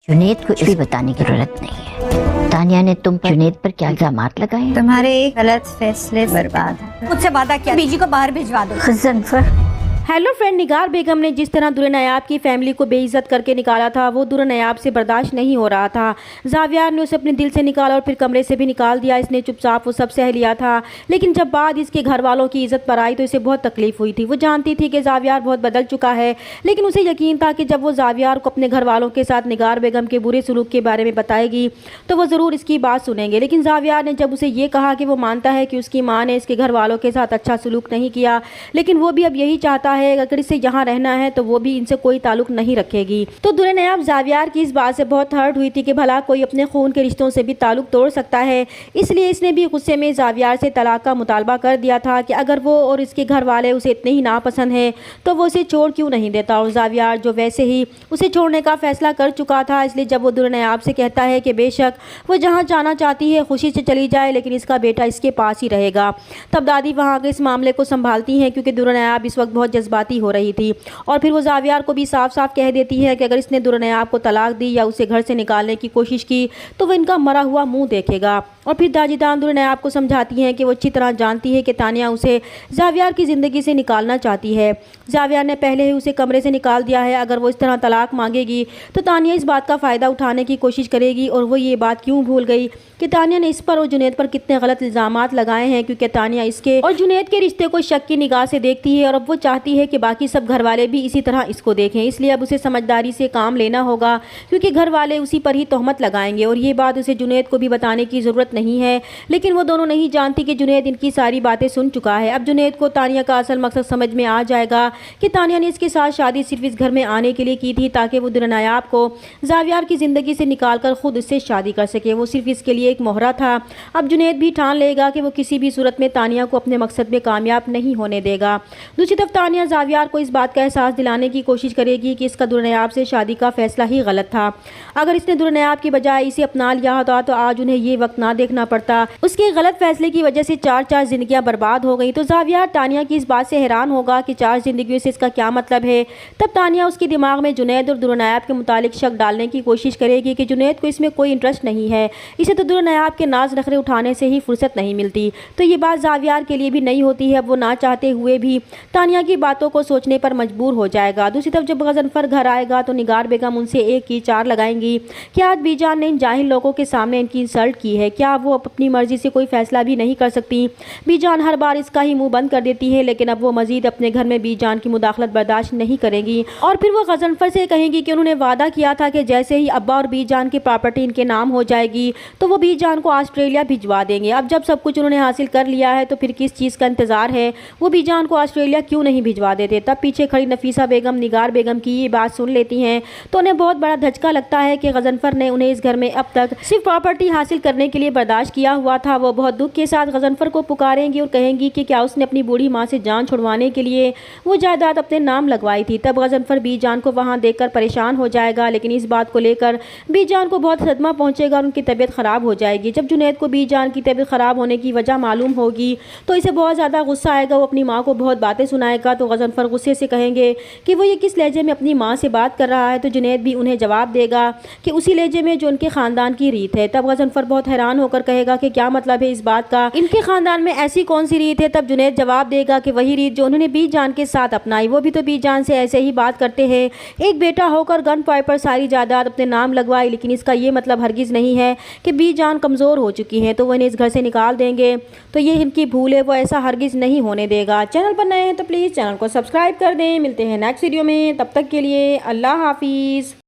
जुनैद को कुछ भी बताने की जरूरत नहीं है। तानिया ने तुम पर जुनैद पर क्या इल्जामात लगाए? तुम्हारे गलत फैसले बर्बाद है। मुझसे वादा किया बीजी को बाहर भिजवा दो। गज़नफ़र। हेलो फ्रेंड, निगार बेगम ने जिस तरह दुर्र नयाब की फैमिली को बेइज्जत करके निकाला था वो दुर्र नयाब से बर्दाश्त नहीं हो रहा था। जावियार ने उसे अपने दिल से निकाला और फिर कमरे से भी निकाल दिया। इसने चुपचाप वो सब सह लिया था, लेकिन जब बात इसके घर वालों की इज्जत पर आई तो इसे बहुत तकलीफ हुई थी। वो जानती थी कि जावियार बहुत बदल चुका है, लेकिन उसे यकीन था कि जब वो जावियार को अपने घर वालों के साथ निगार बेगम के बुरे सलूक के बारे में बताएगी तो वो ज़रूर इसकी बात सुनेंगे। लेकिन जावियार ने जब उसे ये कहा कि वो मानता है कि उसकी माँ ने इसके घर वालों के साथ अच्छा सलूक नहीं किया, लेकिन वो भी अब यही चाहता है अगर इसे यहाँ रहना है तो वो भी इनसे कोई ताल्लुक नहीं रखेगी। तो दुर्र नयाब जावियार की इस बात से बहुत हर्ट हुई थी कि भला कोई अपने खून के रिश्तों से भी ताल्लुक तोड़ सकता है। इसलिए इसने भी गुस्से में जावियार से तलाक का मुतालबा कर दिया था कि अगर वो और इसके घर वाले उसे इतने ही नापसंद है तो वो उसे छोड़ क्यों नहीं देता। और जावियार जो वैसे ही उसे छोड़ने का फैसला कर चुका था, इसलिए जब वो दुर्र नयाब से कहता है कि बेशक वो जहाँ जाना चाहती है खुशी से चली जाए, लेकिन इसका बेटा इसके पास ही रहेगा, तब दादी वहाँ आकर इस मामले को संभालती हैं क्योंकि दुर्र नयाब इस वक्त बहुत जज्बाती हो रही थी। और फिर वो जावियार को भी साफ साफ कह देती है कि अगर इसने दुर्र नयाब को तलाक दी या उसे घर से निकालने की कोशिश की तो वो इनका मरा हुआ मुंह देखेगा। और फिर दाजीदान दुर्र नयाब को समझाती हैं कि वो अच्छी तरह जानती है कि तानिया उसे जावियार की ज़िंदगी से निकालना चाहती है। जावियार ने पहले ही उसे कमरे से निकाल दिया है, अगर वो इस तरह तलाक मांगेगी तो तानिया इस बात का फ़ायदा उठाने की कोशिश करेगी। और वो ये बात क्यों भूल गई कि तानिया ने इस पर और जुनैद पर कितने गलत इल्ज़ामात लगाए हैं, क्योंकि तानिया इसके और जुनैद के रिश्ते को शक की निगाह से देखती है और अब वो चाहती है कि बाकी सब घर वाले भी इसी तरह इसको देखें। इसलिए अब उसे समझदारी से काम लेना होगा, क्योंकि घर वाले उसी पर ही तोहमत लगाएंगे। और ये बात उसे जुनैद को भी बताने की ज़रूरत नहीं है, लेकिन वो दोनों नहीं जानती कि जुनैद इनकी सारी बातें सुन चुका है। अब जुनैद को तानिया का असल मकसद समझ में आ जाएगा कि तानिया ने इसके साथ शादी सिर्फ इस घर में आने के लिए की थी ताकि वो दुर्र नयाब को जावियार की ज़िंदगी से निकाल कर खुद इससे शादी कर सके। वो सिर्फ इसके लिए एक मोहरा था। अब जुनैद भी ठान लेगा कि वो किसी भी सूरत में तानिया को अपने मकसद में कामयाब नहीं होने देगा। दूसरी तरफ तानिया जावियार को इस बात का एहसास दिलाने की कोशिश करेगी कि इसका दुर्र नयाब से शादी का फैसला ही गलत था। अगर इसने दुर्र नयाब की बजाय इसे अपना लिया होता तो आज उन्हें ये वक्त ना देखना पड़ता। उसके गलत फैसले की वजह से चार जिंदगियां बर्बाद हो गई। तो जावियार तानिया की इस बात से हैरान होगा कि 4 जिंदगियों से इसका क्या मतलब है। तब तानिया उसके दिमाग में जुनैद और दुर्र नयाब के मुतालिक शक डालने की कोशिश करेगी कि जुनैद को इसमें कोई इंटरेस्ट नहीं है, इसे तो दुर्र नयाब के नाज नखरे उठाने से ही फुर्सत नहीं मिलती। तो ये बात जावियार के लिए भी नहीं होती है। अब वो ना चाहते हुए भी तानिया की बातों को सोचने पर मजबूर हो जाएगा। दूसरी तरफ जब गज़नफ़र घर आएगा तो निगार बेगम उनसे एक की चार लगाएंगी कि आज बीजान ने इन जाहिल लोगों के सामने इनकी इंसल्ट की है। क्या वो अपनी मर्जी से कोई फैसला भी नहीं कर सकती? बीजान हर बार इसका ही मुंह बंद कर देती है, लेकिन अब वो मजीद अपने घर में बीजान की मुदाखलत बर्दाश्त नहीं करेंगी। और फिर वो गज़नफ़र से कहेंगी कि उन्होंने वादा किया था कि जैसे ही अब्बा और बीजान की प्रॉपर्टी इनके नाम हो जाएगी तो वो बीजान को ऑस्ट्रेलिया भिजवा देंगे। अब जब सब कुछ उन्होंने हासिल कर लिया है तो फिर किस चीज़ का इंतज़ार है? वो बीजान को ऑस्ट्रेलिया क्यों नहीं भिजवा देते? तब पीछे खड़ी नफीसा बेगम निगार बेगम की ये बात सुन लेती हैं तो उन्हें बहुत बड़ा धचका लगता है कि गज़नफ़र ने उन्हें इस घर में अब तक सिर्फ प्रॉपर्टी हासिल करने के लिए बर्दाश्त किया हुआ था। वो बहुत दुख के साथ गज़नफ़र को पुकारेंगी और कहेंगी कि क्या उसने अपनी बूढ़ी माँ से जान छुड़वाने के लिए वो जायदाद अपने नाम लगवाई थी। तब गज़नफ़र बीजान को वहाँ देखकर परेशान हो जाएगा, लेकिन इस बात को लेकर बीजान को बहुत सदमा पहुँचेगा और उनकी तबीयत ख़राब हो जाएगी। जब जुनैद को बीजान की तबीयत ख़राब होने की वजह मालूम होगी तो इसे बहुत ज़्यादा गुस्सा आएगा। वो अपनी माँ को बहुत बातें सुनाएगा। तो गज़नफ़र गुस्से से कहेंगे कि वो ये किस लहजे में अपनी माँ से बात कर रहा है। तो जुनैद भी उन्हें जवाब देगा कि उसी लहजे में जो उनके ख़ानदान की रीत है। तब गज़नफ़र बहुत हैरान होकर कहेगा कि क्या मतलब है इस बात का, इनके ख़ानदान में ऐसी कौन सी रीत है? तब जुनैद जवाब देगा कि वही रीत जो उन्होंने बीजान के साथ अपनाई। वो भी तो बीजान से ऐसे ही बात करते हैं। एक बेटा होकर गन पॉइंट पर सारी जायदाद अपने नाम लगवाई, लेकिन इसका ये मतलब हरगिज़ नहीं है कि बीजान कमज़ोर हो चुकी हैं तो वो इन्हें इस घर से निकाल देंगे। तो ये इनकी भूल है, वो ऐसा हरगिज़ नहीं होने देगा। चैनल पर नए हैं तो प्लीज़ चैनल को सब्सक्राइब कर दें। मिलते हैं नेक्स्ट वीडियो में, तब तक के लिए अल्लाह हाफिज़।